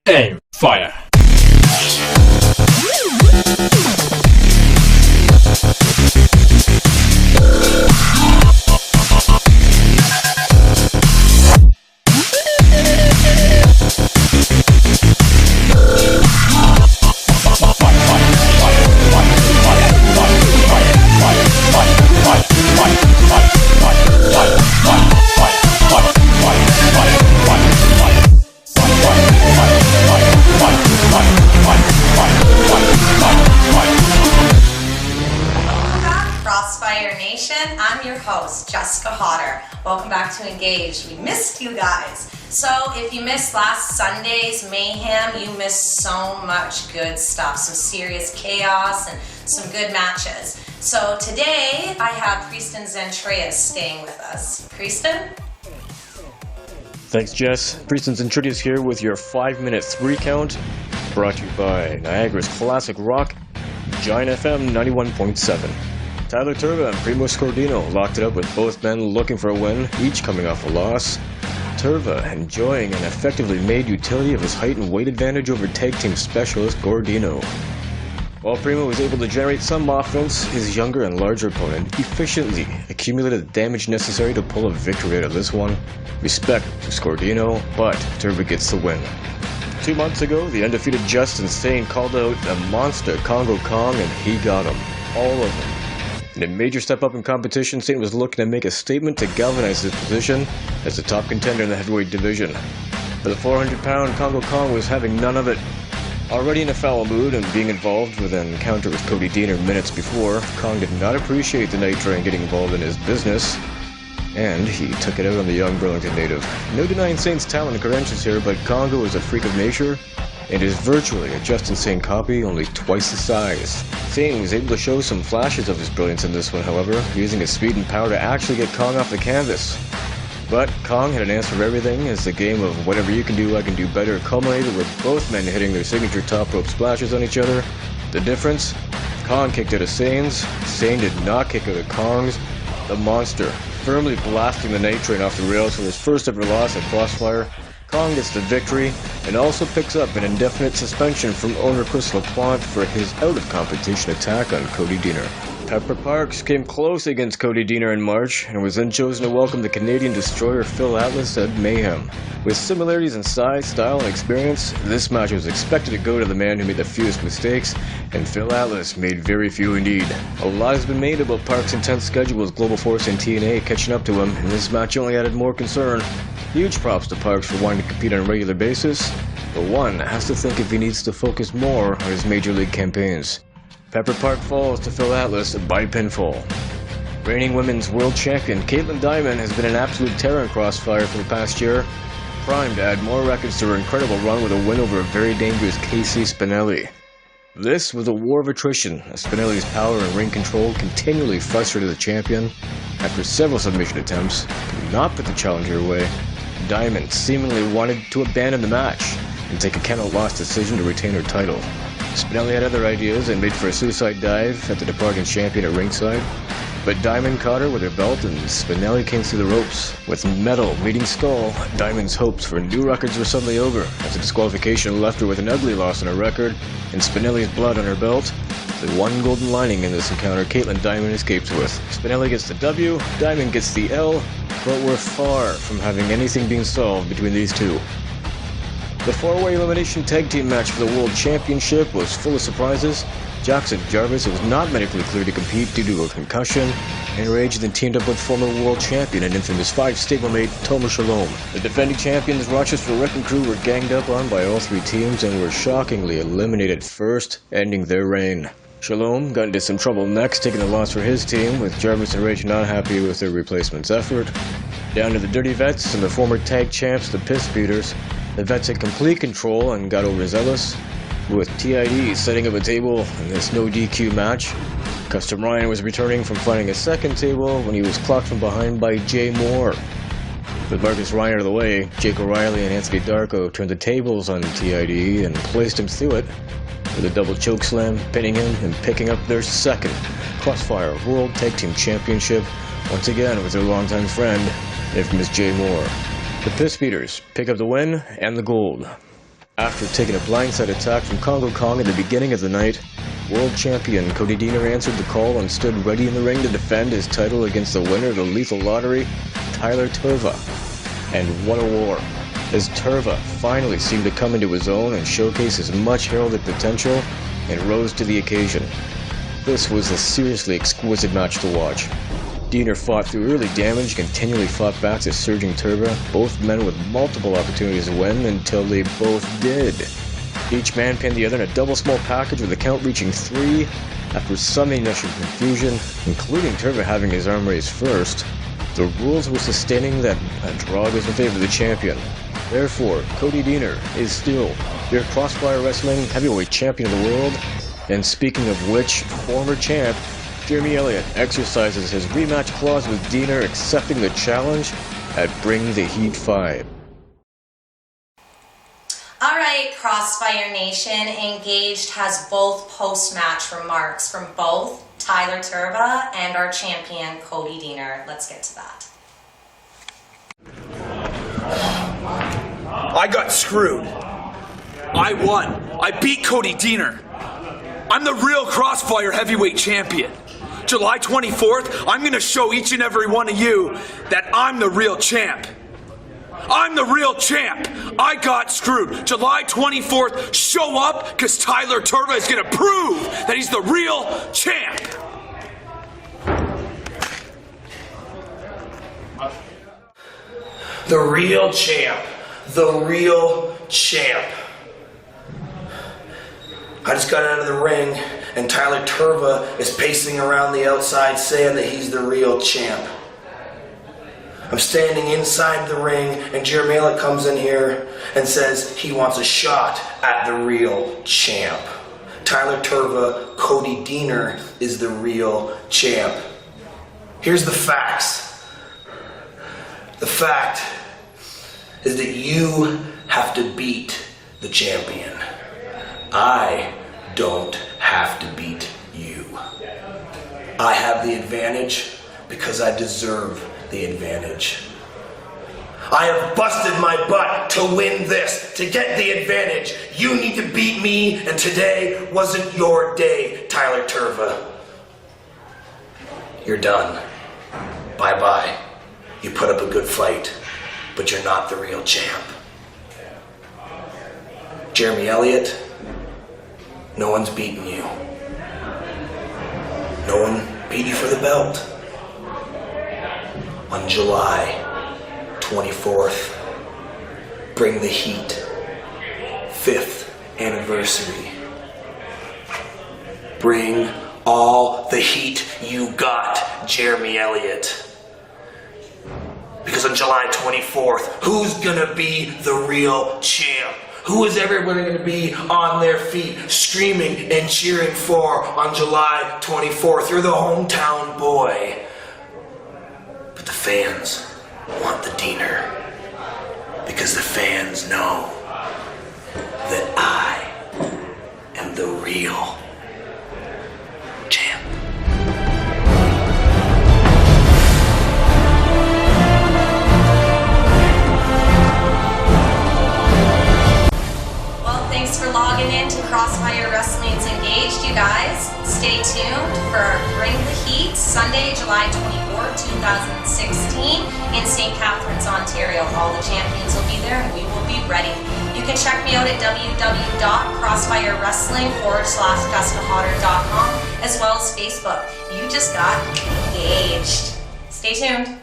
Aim, fire. Crossfire Nation, I'm your host, Jessica Hodder. Welcome back to Engage. We missed you guys. So if you missed last Sunday's Mayhem, you missed so much good stuff, some serious chaos and some good matches. So today I have Priestan Xentrideus staying with us. Priestan? Thanks, Jess. Priestan Xentrideus here with your 5-minute 3 count, brought to you by Niagara's classic rock, Giant FM 91.7. Tyler Turva and Primo Scordino locked it up with both men looking for a win, each coming off a loss. Turva enjoying an effectively made utility of his height and weight advantage over tag team specialist Gordino. While Primo was able to generate some offense, his younger and larger opponent efficiently accumulated the damage necessary to pull a victory out of this one. Respect to Scordino, but Turva gets the win. 2 months ago, the undefeated Just Insane called out a monster Congo Kong, and he got him. All of them. In a major step up in competition, Satan was looking to make a statement to galvanize his position as the top contender in the heavyweight division. But the 400-pound Congo Kong was having none of it. Already in a foul mood and being involved with an encounter with Cody Deaner minutes before, Kong did not appreciate the Night Train getting involved in his business, and he took it out on the young Burlington native. No denying Saint's talent and credentials here, but Congo is a freak of nature and is virtually a Just Insane copy, only twice the size. Saint was able to show some flashes of his brilliance in this one, however, using his speed and power to actually get Kong off the canvas. But Kong had an answer for everything, as the game of whatever you can do, I can do better culminated with both men hitting their signature top rope splashes on each other. The difference? Kong kicked out of Sain's, Sain did not kick out of Kong's. The monster, firmly blasting the Night Train off the rails for his first ever loss at Crossfire. Kong gets the victory, and also picks up an indefinite suspension from owner Chris LaPlante for his out-of-competition attack on Cody Deaner. Pepper Parks came close against Cody Deaner in March, and was then chosen to welcome the Canadian destroyer Phil Atlas at Mayhem. With similarities in size, style, and experience, this match was expected to go to the man who made the fewest mistakes, and Phil Atlas made very few indeed. A lot has been made about Parks' intense schedule with Global Force and TNA catching up to him, and this match only added more concern. Huge props to Parks for wanting to compete on a regular basis, but one has to think if he needs to focus more on his major league campaigns. Pepper Park falls to Phil Atlas by pinfall. Reigning women's world champion Caitlin Diamond has been an absolute terror in Crossfire for the past year, primed to add more records to her incredible run with a win over a very dangerous Casey Spinelli. This was a war of attrition, as Spinelli's power and ring control continually frustrated the champion. After several submission attempts, could not put the challenger away. Diamond seemingly wanted to abandon the match and take a count-out-loss decision to retain her title. Spinelli had other ideas and made for a suicide dive at the departing champion at ringside, but Diamond caught her with her belt and Spinelli came through the ropes. With metal meeting skull, Diamond's hopes for new records were suddenly over, as the disqualification left her with an ugly loss on her record and Spinelli's blood on her belt. The one golden lining in this encounter Caitlin Diamond escapes with. Spinelli gets the W, Diamond gets the L, but we're far from having anything being solved between these two. The 4-way elimination tag team match for the World Championship was full of surprises. Jackson Jarvis was not medically cleared to compete due to a concussion, and Rage then teamed up with former world champion and infamous 5 stablemate Tomer Shalom. The defending champions Rochester Wrecking Crew were ganged up on by all 3 teams and were shockingly eliminated first, ending their reign. Shalom got into some trouble next, taking the loss for his team, with Jarvis and Rage not happy with their replacement's effort. Down to the Dirty Vets and the former tag champs, the Piss Beaters. The Vets had complete control and got overzealous, with TID setting up a table in this no DQ match. Custom Ryan was returning from finding a second table when he was clocked from behind by Jay Moore. With Marcus Ryan out of the way, Jake O'Reilly and Anthony Darko turned the tables on TID and placed him through it with a double chokeslam, pinning him and picking up their second Crossfire World Tag Team Championship, once again with their longtime friend, infamous Jay Moore. The Piss Beaters pick up the win and the gold. After taking a blindside attack from Congo Kong at the beginning of the night, world champion Cody Deaner answered the call and stood ready in the ring to defend his title against the winner of the Lethal Lottery, Tyler Turva, and won a war, as Turva finally seemed to come into his own and showcase his much heralded potential and rose to the occasion. This was a seriously exquisite match to watch. Deaner fought through early damage, continually fought back to surging Turva, both men with multiple opportunities to win until they both did. Each man pinned the other in a double small package with the count reaching 3 after some initial confusion, including Turva having his arm raised first. The rules were sustaining that a draw goes in favor of the champion. Therefore, Cody Deaner is still your Crossfire Wrestling Heavyweight Champion of the world, and speaking of which, former champ Jeremy Elliott exercises his rematch clause with Deaner, accepting the challenge at Bring the Heat 5. Alright, Crossfire Nation, Engaged has both post-match remarks from both Tyler Turva and our champion Cody Deaner. Let's get to that. I got screwed. I won. I beat Cody Deaner. I'm the real Crossfire Heavyweight Champion. July 24th, I'm going to show each and every one of you that I'm the real champ. I'm the real champ. I got screwed. July 24th, show up because Tyler Turva is going to prove that he's the real champ. The real champ. The real champ. I just got out of the ring and Tyler Turva is pacing around the outside saying that he's the real champ. I'm standing inside the ring and Jeremy Elliott comes in here and says he wants a shot at the real champ. Tyler Turva, Cody Deaner is the real champ. Here's the facts. The fact is that you have to beat the champion. I don't have to beat you. I have the advantage because I deserve the advantage. I have busted my butt to win this, to get the advantage. You need to beat me, and today wasn't your day, Tyler Turva. You're done. Bye-bye. You put up a good fight, but you're not the real champ. Jeremy Elliott, no one's beaten you. No one beat you for the belt. On July 24th, Bring the Heat, 5th anniversary. Bring all the heat you got, Jeremy Elliott. Because on July 24th, who's gonna be the real champ? Who is everyone going to be on their feet, screaming and cheering for on July 24th? You're the hometown boy. But the fans want the Deaner. Because the fans know that I am the real champ. Thanks for logging in to Crossfire Wrestling's Engaged, you guys. Stay tuned for Bring the Heat, Sunday, July 24, 2016, in St. Catharines, Ontario. All the champions will be there and we will be ready. You can check me out at www.crossfirewrestling.com/JessicaHodder.com, as well as Facebook. You just got engaged. Stay tuned.